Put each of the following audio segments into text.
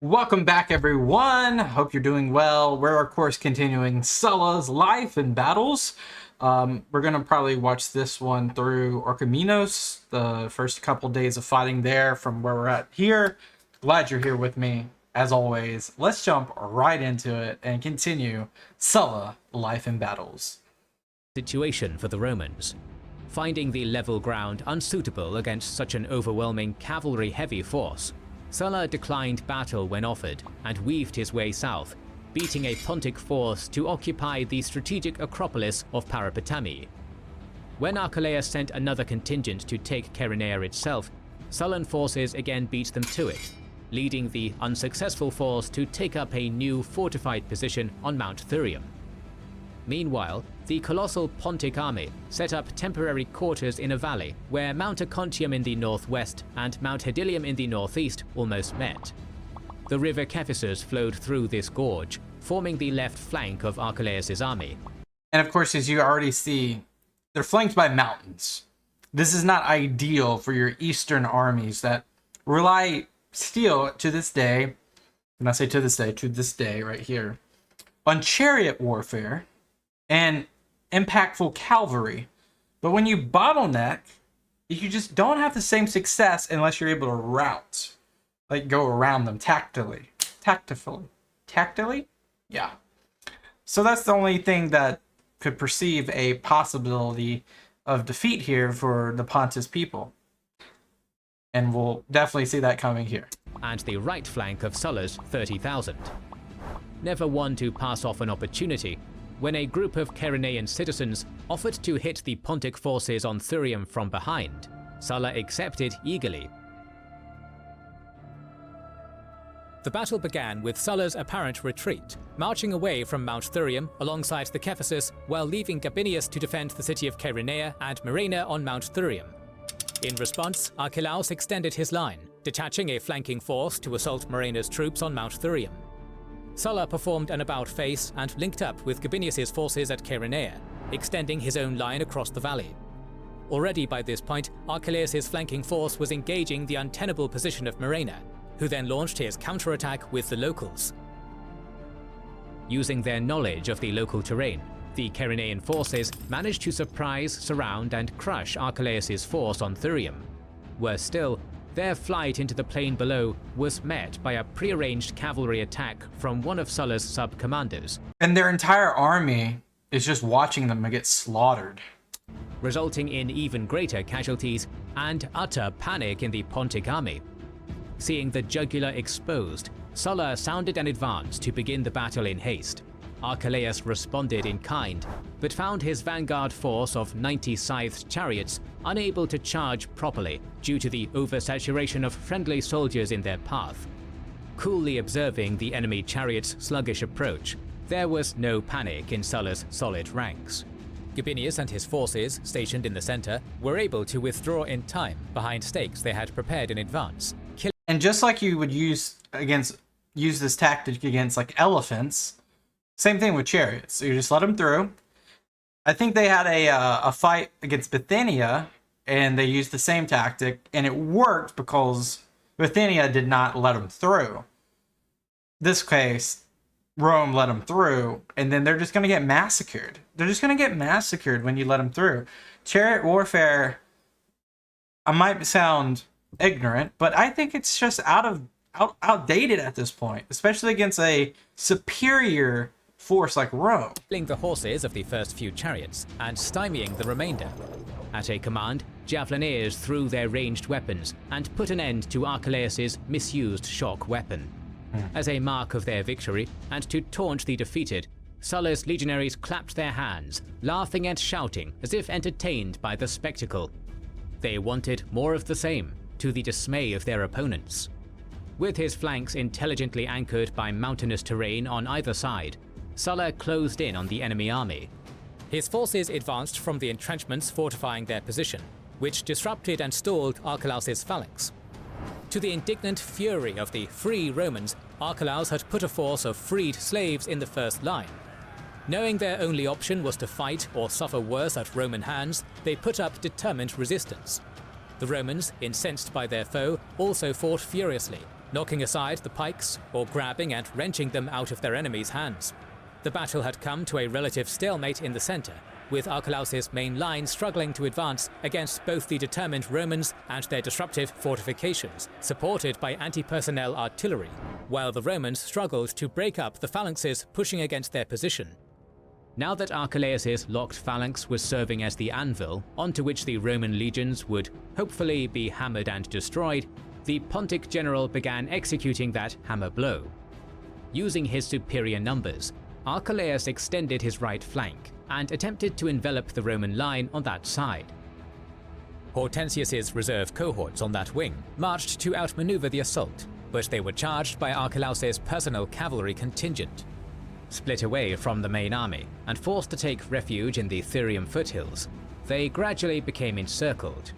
Welcome back, everyone. Hope you're doing well. We're, of course, continuing Sulla's life and battles. We're going to probably watch this one through Orchomenos, the first couple days of fighting there from where we're at here. Glad you're here with me, as always. Let's jump right into it and continue Sulla, life and battles. Situation for the Romans. Finding the level ground unsuitable against such an overwhelming cavalry-heavy force, Sulla declined battle when offered and weaved his way south, beating a Pontic force to occupy the strategic Acropolis of Parapetami. When Archelaus sent another contingent to take Chaeronea itself, Sullan forces again beat them to it, leading the unsuccessful force to take up a new fortified position on Mount Thurium. Meanwhile, the colossal Pontic army set up temporary quarters in a valley where Mount Ocontium in the northwest and Mount Hedilium in the northeast almost met. The river Cephisus flowed through this gorge, forming the left flank of Archelaus' army. And of course, as you already see, they're flanked by mountains. This is not ideal for your eastern armies that rely still to this day, when I say to this day right here, on chariot warfare and impactful cavalry. But when you bottleneck, you just don't have the same success unless you're able to route, like go around them tactily. Yeah. So that's the only thing that could perceive a possibility of defeat here for the Pontus people. And we'll definitely see that coming here. And the right flank of Sulla's 30,000. Never one to pass off an opportunity, when a group of Chaeronean citizens offered to hit the Pontic forces on Thurium from behind, Sulla accepted eagerly. The battle began with Sulla's apparent retreat, marching away from Mount Thurium alongside the Cephisus while leaving Gabinius to defend the city of Chaeronea and Murena on Mount Thurium. In response, Archelaus extended his line, detaching a flanking force to assault Murena's troops on Mount Thurium. Sulla performed an about-face and linked up with Gabinius' forces at Chaeronea, extending his own line across the valley. Already by this point, Archelaus' flanking force was engaging the untenable position of Murena, who then launched his counterattack with the locals. Using their knowledge of the local terrain, the Chaeronean forces managed to surprise, surround, and crush Archelaus' force on Thurium. Worse still, their flight into the plain below was met by a prearranged cavalry attack from one of Sulla's sub-commanders. And their entire army is just watching them get slaughtered, resulting in even greater casualties and utter panic in the Pontic army. Seeing the jugular exposed, Sulla sounded an advance to begin the battle in haste. Archelaus responded in kind, but found his vanguard force of 90 scythed chariots unable to charge properly due to the oversaturation of friendly soldiers in their path. Coolly observing the enemy chariots' sluggish approach, there was no panic in Sulla's solid ranks. Gabinius and his forces, stationed in the center, were able to withdraw in time behind stakes they had prepared in advance. And just like you would use this tactic against like elephants, same thing with chariots. So you just let them through. I think they had a fight against Bithynia, and they used the same tactic, and it worked because Bithynia did not let them through. This case, Rome let them through, and then they're just going to get massacred. They're just going to get massacred when you let them through. Chariot warfare, I might sound ignorant, but I think it's just outdated at this point, especially against a superior force like Rome. Killing the horses of the first few chariots and stymieing the remainder. At a command, javeliniers threw their ranged weapons and put an end to Archelaus' misused shock weapon. As a mark of their victory and to taunt the defeated, Sulla's legionaries clapped their hands, laughing and shouting as if entertained by the spectacle. They wanted more of the same, to the dismay of their opponents. With his flanks intelligently anchored by mountainous terrain on either side, Sulla closed in on the enemy army. His forces advanced from the entrenchments fortifying their position, which disrupted and stalled Archelaus' phalanx. To the indignant fury of the free Romans, Archelaus had put a force of freed slaves in the first line. Knowing their only option was to fight or suffer worse at Roman hands, they put up determined resistance. The Romans, incensed by their foe, also fought furiously, knocking aside the pikes or grabbing and wrenching them out of their enemies' hands. The battle had come to a relative stalemate in the center, with Archelaus's main line struggling to advance against both the determined Romans and their disruptive fortifications, supported by anti-personnel artillery, while the Romans struggled to break up the phalanxes pushing against their position. Now that Archelaus's locked phalanx was serving as the anvil onto which the Roman legions would hopefully be hammered and destroyed, the Pontic general began executing that hammer blow. Using his superior numbers, Archelaus extended his right flank and attempted to envelop the Roman line on that side. Hortensius's reserve cohorts on that wing marched to outmaneuver the assault, but they were charged by Archelaus's personal cavalry contingent. Split away from the main army and forced to take refuge in the Thurium foothills, they gradually became encircled.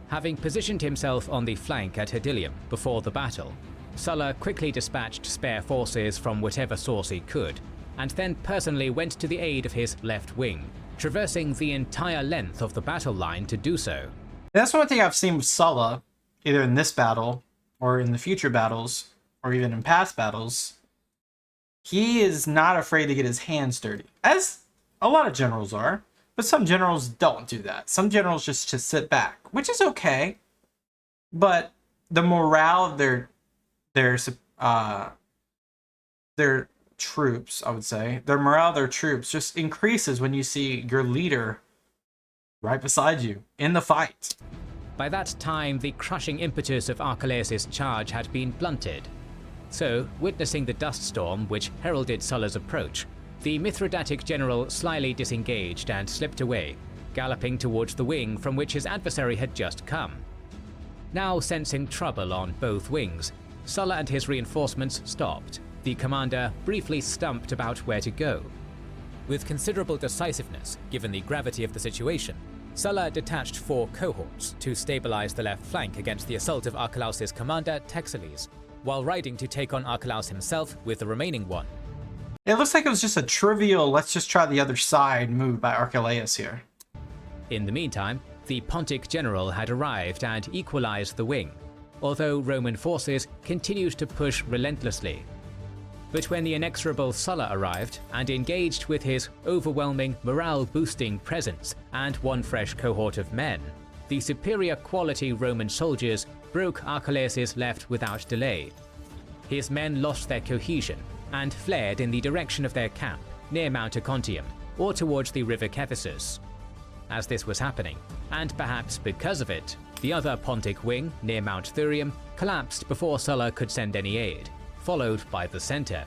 Having positioned himself on the flank at Hedilium before the battle, Sulla quickly dispatched spare forces from whatever source he could, and then personally went to the aid of his left wing, traversing the entire length of the battle line to do so. That's one thing I've seen with Sulla, either in this battle, or in the future battles, or even in past battles. He is not afraid to get his hands dirty, as a lot of generals are, but some generals don't do that. Some generals just sit back, which is okay, but the morale of their troops, I would say, their morale of their troops just increases when you see your leader right beside you in the fight. By that time, the crushing impetus of Archelaus's charge had been blunted. So, witnessing the dust storm which heralded Sulla's approach, the Mithridatic general slyly disengaged and slipped away, galloping towards the wing from which his adversary had just come. Now sensing trouble on both wings, Sulla and his reinforcements stopped, the commander briefly stumped about where to go. With considerable decisiveness, given the gravity of the situation, Sulla detached 4 cohorts to stabilize the left flank against the assault of Archelaus's commander Texeles, while riding to take on Archelaus himself with the remaining one. It looks like it was just a trivial, let's just try the other side move by Archelaus here. In the meantime, the Pontic general had arrived and equalized the wing, although Roman forces continued to push relentlessly. But when the inexorable Sulla arrived and engaged with his overwhelming morale-boosting presence and one fresh cohort of men, the superior quality Roman soldiers broke Archelaus's left without delay. His men lost their cohesion and fled in the direction of their camp near Mount Acontium or towards the river Cephisus. As this was happening, and perhaps because of it, the other Pontic wing near Mount Thurium collapsed before Sulla could send any aid, followed by the center.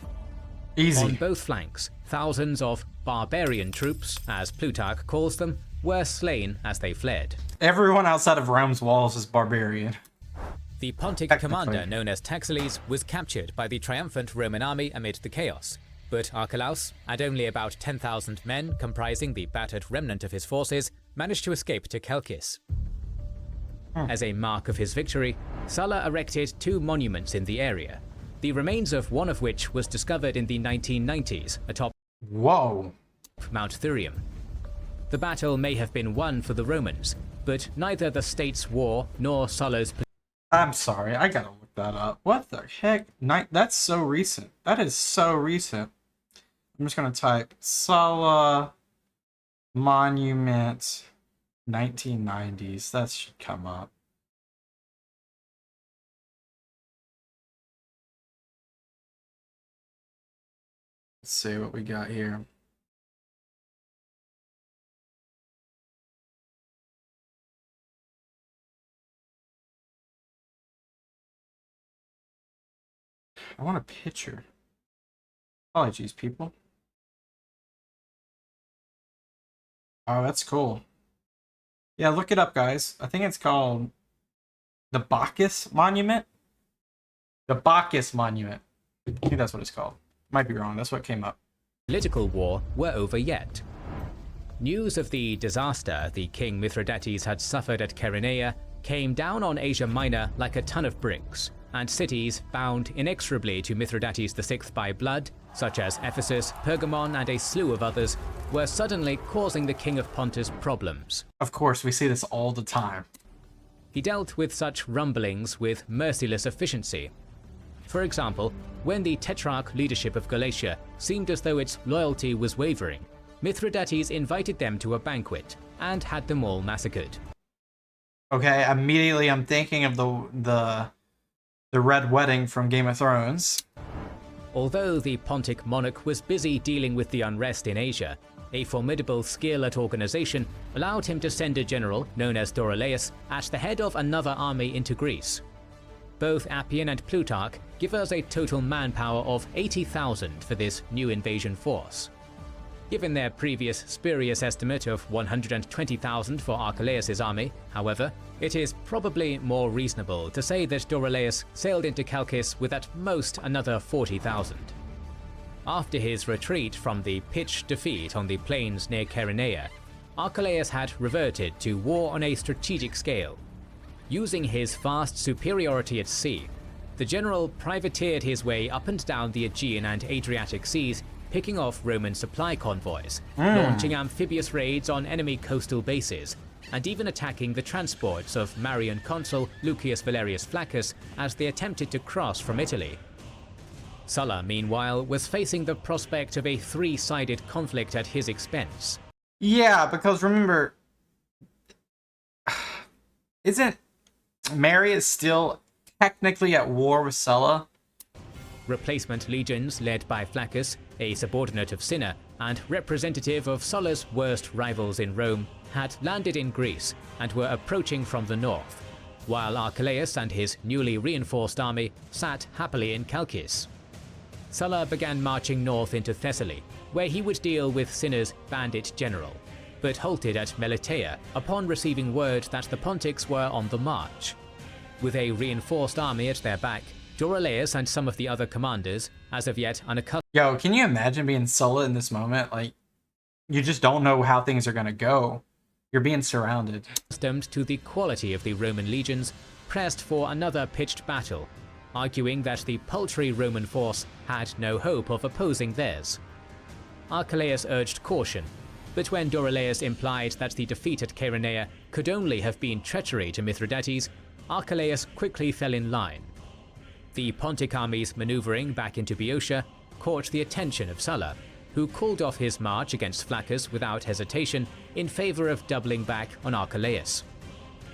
Easy. On both flanks, thousands of barbarian troops, as Plutarch calls them, were slain as they fled. Everyone outside of Rome's walls is barbarian. The Pontic commander, known as Texeles, was captured by the triumphant Roman army amid the chaos, but Archelaus, and only about 10,000 men comprising the battered remnant of his forces, managed to escape to Chalcis. As a mark of his victory, Sulla erected 2 monuments in the area, the remains of one of which was discovered in the 1990s atop Mount Thurium. The battle may have been won for the Romans, but neither the state's war nor Sulla's... I'm sorry, I gotta look that up. What the heck? That's so recent. That is so recent. I'm just gonna type Sulla Monument 1990s. That should come up. Let's see what we got here. I want a picture. Apologies, people. Oh, that's cool. Yeah, look it up, guys. I think it's called the Bacchus Monument. The Bacchus Monument. I think that's what it's called. Might be wrong. That's what came up. Political war were over yet. News of the disaster the King Mithridates had suffered at Chaeronea came down on Asia Minor like a ton of bricks, and cities bound inexorably to Mithridates VI by blood, such as Ephesus, Pergamon, and a slew of others, were suddenly causing the King of Pontus problems. Of course, we see this all the time. He dealt with such rumblings with merciless efficiency. For example, when the Tetrarch leadership of Galatia seemed as though its loyalty was wavering, Mithridates invited them to a banquet and had them all massacred. Okay, immediately I'm thinking of the Red Wedding from Game of Thrones. Although the Pontic monarch was busy dealing with the unrest in Asia, a formidable skill at organization allowed him to send a general known as Dorilaeus at the head of another army into Greece. Both Appian and Plutarch give us a total manpower of 80,000 for this new invasion force. Given their previous spurious estimate of 120,000 for Archelaus' army, however, it is probably more reasonable to say that Dorilaeus sailed into Chalcis with at most another 40,000. After his retreat from the pitched defeat on the plains near Chaeronea, Archelaus had reverted to war on a strategic scale. Using his vast superiority at sea, the general privateered his way up and down the Aegean and Adriatic seas, picking off Roman supply convoys, launching amphibious raids on enemy coastal bases, and even attacking the transports of Marian consul Lucius Valerius Flaccus as they attempted to cross from Italy. Sulla, meanwhile, was facing the prospect of a three-sided conflict at his expense. Yeah, because remember, isn't Marius still technically at war with Sulla? Replacement legions led by Flaccus, a subordinate of Cinna and representative of Sulla's worst rivals in Rome, had landed in Greece and were approaching from the north, while Archelaus and his newly reinforced army sat happily in Chalcis. Sulla began marching north into Thessaly, where he would deal with Cinna's bandit general, but halted at Melitea upon receiving word that the Pontics were on the march. With a reinforced army at their back, Dorilaeus and some of the other commanders, as of yet unaccustomed. Yo, can you imagine being Sulla in this moment? Like, you just don't know how things are gonna go. You're being surrounded. To the quality of the Roman legions, pressed for another pitched battle, arguing that the paltry Roman force had no hope of opposing theirs. Archelaus urged caution, but when Dorilaeus implied that the defeat at Chaeronea could only have been treachery to Mithridates, Archelaus quickly fell in line. The Pontic army's maneuvering back into Boeotia caught the attention of Sulla, who called off his march against Flaccus without hesitation in favor of doubling back on Archelaus.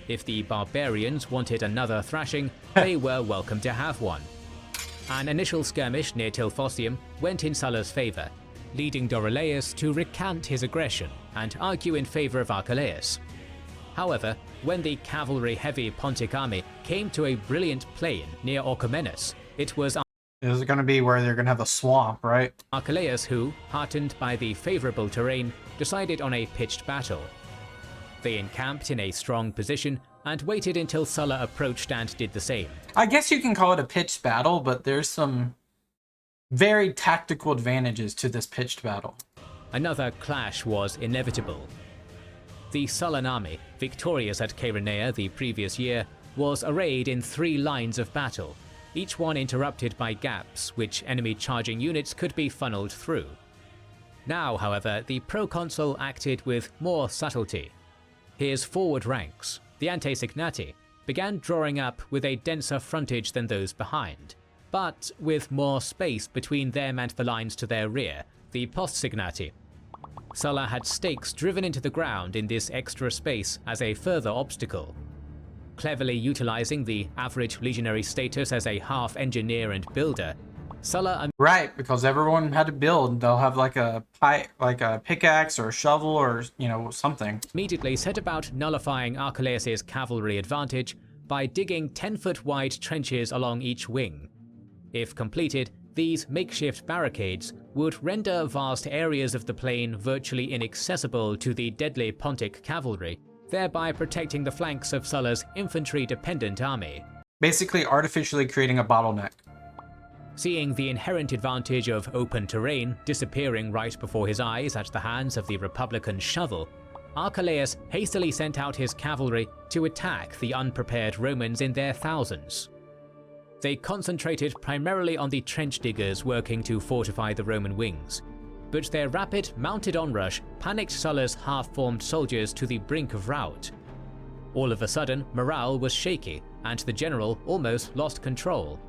If the barbarians wanted another thrashing, they were welcome to have one. An initial skirmish near Tilphosium went in Sulla's favor, leading Dorilaeus to recant his aggression and argue in favor of Archelaus. However, when the cavalry-heavy Pontic army came to a brilliant plain near Orchomenus, it was This is gonna be where they're gonna have a swamp, right? Archelaus who, heartened by the favorable terrain, decided on a pitched battle. They encamped in a strong position and waited until Sulla approached and did the same. I guess you can call it a pitched battle, but there's some very tactical advantages to this pitched battle. Another clash was inevitable. The Sullan army, victorious at Chaeronea the previous year, was arrayed in 3 lines of battle, each one interrupted by gaps which enemy charging units could be funneled through. Now, however, the proconsul acted with more subtlety. His forward ranks, the antesignati, began drawing up with a denser frontage than those behind, but with more space between them and the lines to their rear, the postsignati. Sulla had stakes driven into the ground in this extra space as a further obstacle. Cleverly utilizing the average legionary status as a half-engineer and builder, Sulla... Right, because everyone had to build. They'll have like a pickaxe or a shovel or, you know, something. Immediately set about nullifying Archelaus' cavalry advantage by digging 10-foot wide trenches along each wing. If completed, these makeshift barricades would render vast areas of the plain virtually inaccessible to the deadly Pontic cavalry, thereby protecting the flanks of Sulla's infantry-dependent army. Basically artificially creating a bottleneck. Seeing the inherent advantage of open terrain disappearing right before his eyes at the hands of the Republican shovel, Archelaus hastily sent out his cavalry to attack the unprepared Romans in their thousands. They concentrated primarily on the trench diggers working to fortify the Roman wings, but their rapid mounted onrush panicked Sulla's half-formed soldiers to the brink of rout. All of a sudden, morale was shaky, and the general almost lost control.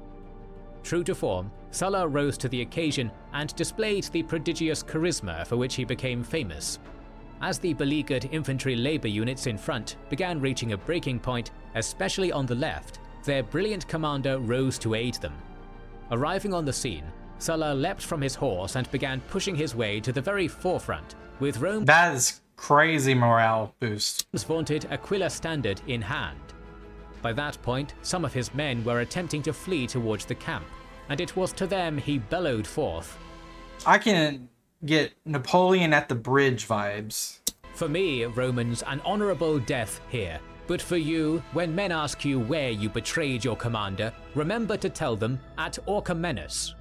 True to form, Sulla rose to the occasion and displayed the prodigious charisma for which he became famous. As the beleaguered infantry labor units in front began reaching a breaking point, especially on the left, their brilliant commander rose to aid them. Arriving on the scene, Sulla leapt from his horse and began pushing his way to the very forefront, with Rome's That is crazy morale boost. vaunted Aquila standard in hand. By that point, some of his men were attempting to flee towards the camp, and it was to them he bellowed forth, I can get Napoleon at the bridge vibes. "For me, Romans, an honorable death here. But for you, when men ask you where you betrayed your commander, remember to tell them at Orchomenus."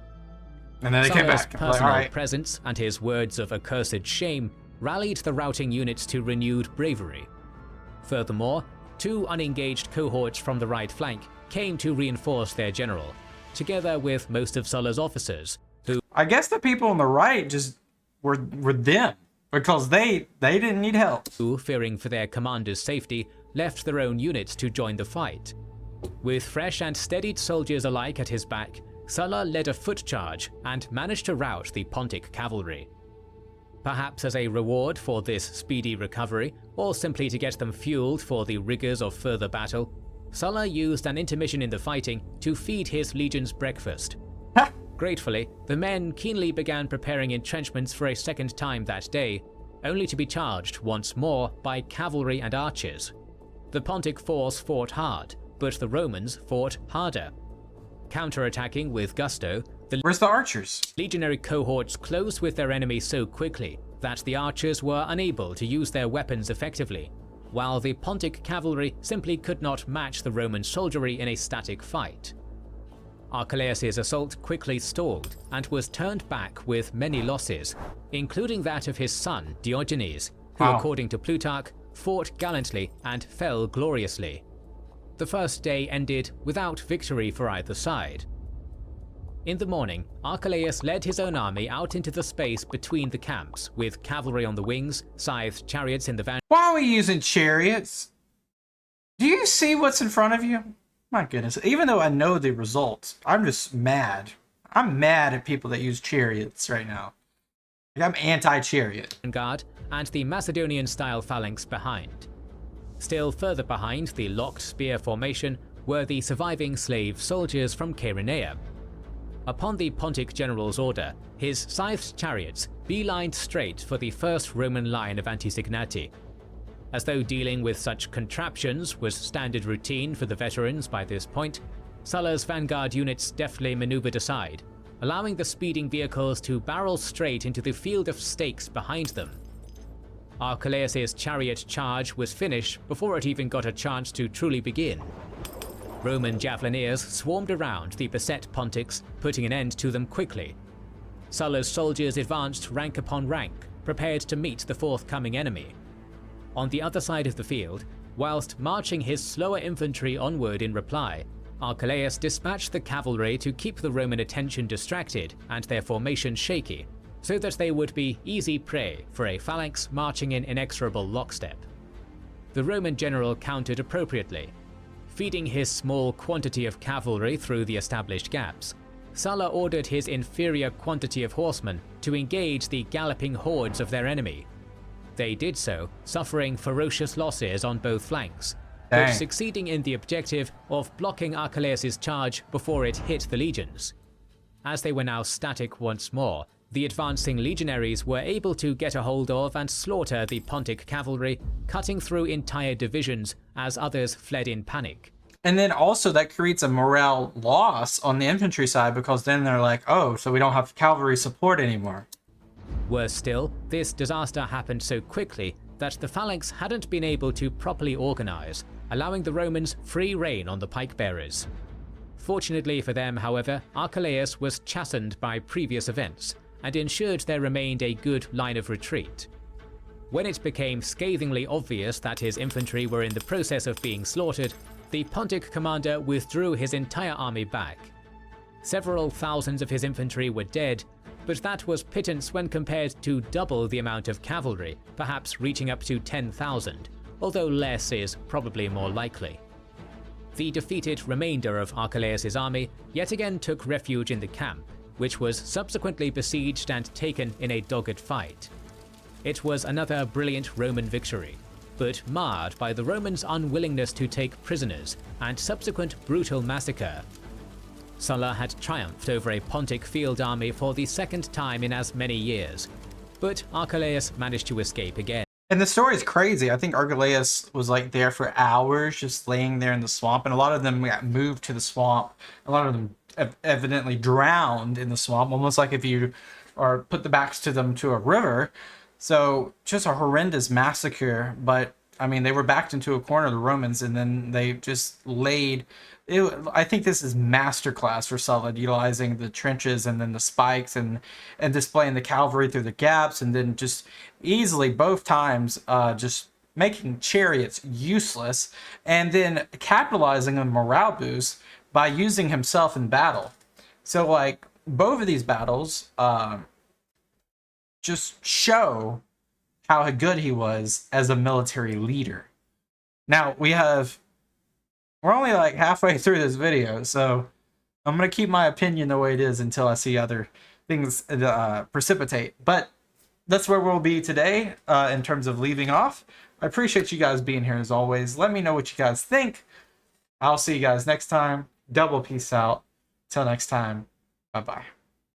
And then they came Sulla's back. I'm like, personal all right. presence and his words of accursed shame rallied the routing units to renewed bravery. Furthermore, 2 unengaged cohorts from the right flank came to reinforce their general, together with most of Sulla's officers, who, I guess the people on the right just were them because they didn't need help. fearing for their commander's safety, left their own units to join the fight. With fresh and steadied soldiers alike at his back, Sulla led a foot charge and managed to rout the Pontic cavalry. Perhaps as a reward for this speedy recovery, or simply to get them fueled for the rigors of further battle, Sulla used an intermission in the fighting to feed his legions breakfast. Gratefully, the men keenly began preparing entrenchments for a second time that day, only to be charged once more by cavalry and archers. The Pontic force fought hard, but the Romans fought harder. Counterattacking with gusto, the Where's the archers? legionary cohorts closed with their enemy so quickly that the archers were unable to use their weapons effectively, while the Pontic cavalry simply could not match the Roman soldiery in a static fight. Archelaus's assault quickly stalled and was turned back with many losses, including that of his son Diogenes, who, Wow. according to Plutarch, fought gallantly and fell gloriously. The first day ended without victory for either side. In the morning, Archelaus led his own army out into the space between the camps, with cavalry on the wings, scythed chariots in the van. Why are we using chariots? Do you see what's in front of you? My goodness. Even though I know the results, I'm just mad. I'm mad at people that use chariots right now. Like, I'm anti-chariot. Vanguard and the Macedonian-style phalanx behind. Still further behind the locked spear formation were the surviving slave soldiers from Chaeronea. Upon the Pontic general's order, his scythed chariots beelined straight for the first Roman line of antisignati. As though dealing with such contraptions was standard routine for the veterans by this point, Sulla's vanguard units deftly maneuvered aside, allowing the speeding vehicles to barrel straight into the field of stakes behind them. Archelaus's chariot charge was finished before it even got a chance to truly begin. Roman javeliniers swarmed around the beset Pontics, putting an end to them quickly. Sulla's soldiers advanced rank upon rank, prepared to meet the forthcoming enemy. On the other side of the field, whilst marching his slower infantry onward in reply, Archelaus dispatched the cavalry to keep the Roman attention distracted and their formation shaky, so that they would be easy prey for a phalanx marching in inexorable lockstep. The Roman general countered appropriately. Feeding his small quantity of cavalry through the established gaps, Sulla ordered his inferior quantity of horsemen to engage the galloping hordes of their enemy. They did so, suffering ferocious losses on both flanks, but Dang. succeeding in the objective of blocking Archelaus's charge before it hit the legions. As they were now static once more, the advancing legionaries were able to get a hold of and slaughter the Pontic cavalry, cutting through entire divisions as others fled in panic. And then also that creates a morale loss on the infantry side because then they're like, oh, so we don't have cavalry support anymore. Worse still, this disaster happened so quickly that the phalanx hadn't been able to properly organize, allowing the Romans free rein on the pike bearers. Fortunately for them, however, Archelaus was chastened by previous events and ensured there remained a good line of retreat. When it became scathingly obvious that his infantry were in the process of being slaughtered, the Pontic commander withdrew his entire army back. Several thousands of his infantry were dead, but that was pittance when compared to double the amount of cavalry, perhaps reaching up to 10,000, although less is probably more likely. the defeated remainder of Archelaus's army yet again took refuge in the camp, which was subsequently besieged and taken in a dogged fight. It was another brilliant Roman victory, but marred by the Romans' unwillingness to take prisoners and subsequent brutal massacre. Sulla had triumphed over a Pontic field army for the second time in as many years, but Archelaus managed to escape again. And the story is crazy. I think Archelaus was like there for hours, just laying there in the swamp, and a lot of them got moved to the swamp. A lot of them evidently drowned in the swamp, almost like if you or put the backs to them to a river. So just a horrendous massacre. But I mean, they were backed into a corner, the Romans, and then they just laid. I think this is masterclass for Sulla, utilizing the trenches and then the spikes and displaying the cavalry through the gaps, and then just easily both times just making chariots useless, and then capitalizing on morale boost by using himself in battle. So like both of these battles just show how good he was as a military leader. Now we're only like halfway through this video, so I'm going to keep my opinion the way it is until I see other things precipitate. But that's where we'll be today in terms of leaving off. I appreciate you guys being here as always. Let me know what you guys think. I'll see you guys next time. Double peace out. Till next time. Bye-bye.